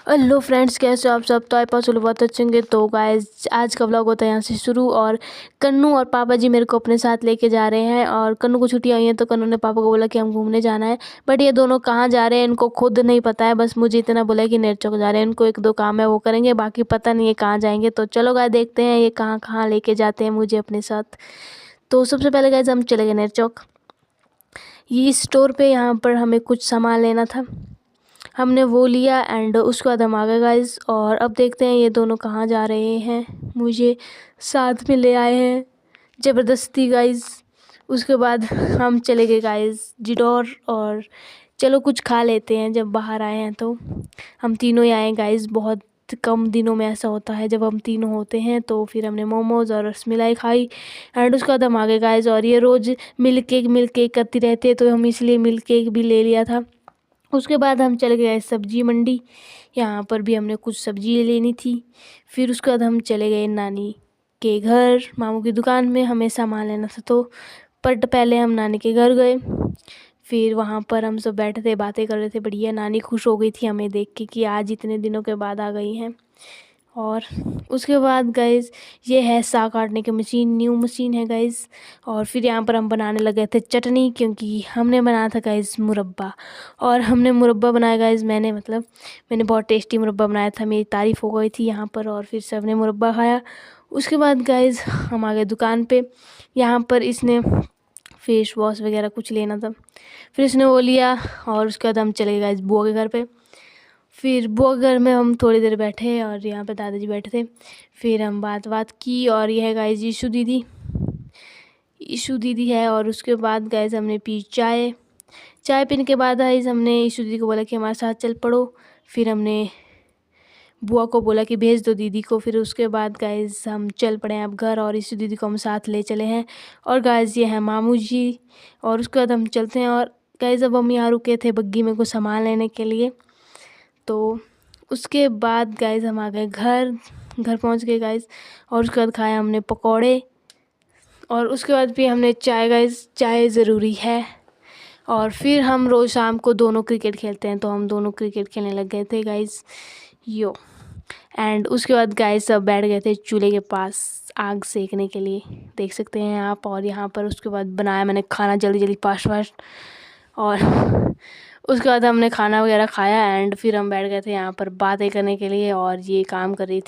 Hello friends, कैसे हो आप सब। तो आप पास बहुत अच्छे होंगे। तो गाइस आज का व्लॉग होता है यहाँ से शुरू। और कन्नू और पापा जी मेरे को अपने साथ लेके जा रहे हैं। और कन्नू को छुट्टियाँ आई हैं तो कन्नू ने पापा को बोला कि हम घूमने जाना है। बट ये दोनों कहाँ जा रहे हैं इनको खुद नहीं पता है। बस मुझे इतना बोला कि नेरचौक जा रहे हैं। इनको एक दो काम है वो करेंगे, बाकी पता नहीं है कहाँ जाएंगे। तो चलो गाइस देखते हैं ये कहाँ कहाँ लेके जाते हैं मुझे अपने साथ। तो सबसे पहले गाइस हम चले गए नेरचौक। ये स्टोर पे यहाँ पर हमें कुछ सामान लेना था, हमने वो लिया एंड उसके बाद हम आ गए गाइस। और अब देखते हैं ये दोनों कहाँ जा रहे हैं, मुझे साथ में ले आए हैं ज़बरदस्ती गाइस। उसके बाद हम चले गए गाइस जिडोर। और चलो कुछ खा लेते हैं, जब बाहर आए हैं तो हम तीनों ही आए हैं गाइस। बहुत कम दिनों में ऐसा होता है जब हम तीनों होते हैं। तो फिर हमने मोमोज़ और रसमलाई खाई एंड उसके बाद हम आ गए गाइस। और ये रोज़ मिल्क केक करती रहती है तो हम इसलिए मिल्क केक भी ले लिया था। उसके बाद हम चले गए सब्जी मंडी, यहाँ पर भी हमने कुछ सब्जी लेनी थी। फिर उसके बाद हम चले गए नानी के घर, मामू की दुकान में हमें सामान लेना था। तो बट पहले हम नानी के घर गए। फिर वहाँ पर हम सब बैठे थे, बातें कर रहे थे बढ़िया। नानी खुश हो गई थी हमें देख के कि आज इतने दिनों के बाद आ गई हैं। और उसके बाद गाइस ये है साग काटने की मशीन, न्यू मशीन है गाइस। और फिर यहाँ पर हम बनाने लगे थे चटनी, क्योंकि हमने बनाया था गाइस मुरब्बा। और हमने मुरब्बा बनाया गाइस, मैंने बहुत टेस्टी मुरब्बा बनाया था, मेरी तारीफ़ हो गई थी यहाँ पर। और फिर सबने मुरब्बा खाया। उसके बाद गाइस हम आ गए दुकान पे। यहाँ पर इसने फेस वॉश वगैरह कुछ लेना था, फिर इसने वो लिया। और उसके बाद हम चले गए गाइस बुआ के घर पे। फिर बुआ के घर में हम थोड़ी देर बैठे और यहाँ पे दादाजी बैठे थे। फिर हम बात की। और यह है गाइस ईशू दीदी है। और उसके बाद गाइस हमने पी चाय पीने के बाद गाइस हमने ईशू दीदी को बोला कि हमारे साथ चल पड़ो। फिर हमने बुआ को बोला कि भेज दो दीदी को। फिर उसके बाद गाइस हम चल पड़े हैं अब घर, और ईशू दीदी को हम साथ ले चले हैं। और गाइस ये है मामू जी। और उसके बाद हम चलते हैं। और गाइस अब हम यहाँ रुके थे बग्गी में कुछ सामान लेने के लिए। तो उसके बाद गाइस हम आ गए घर पहुंच गए गाइस। और उसके बाद खाया हमने पकौड़े। और उसके बाद भी हमने चाय गाइस, चाय ज़रूरी है। और फिर हम रोज़ शाम को दोनों क्रिकेट खेलते हैं, तो हम दोनों क्रिकेट खेलने लग गए थे गाइस यो। एंड उसके बाद गाइस सब बैठ गए थे चूल्हे के पास आग सेकने के लिए, देख सकते हैं आप। और यहाँ पर उसके बाद बनाया मैंने खाना जल्दी फास्ट। और उसके बाद हमने खाना वगैरह खाया एंड फिर हम बैठ गए थे यहाँ पर बातें करने के लिए। और ये काम कर रही थी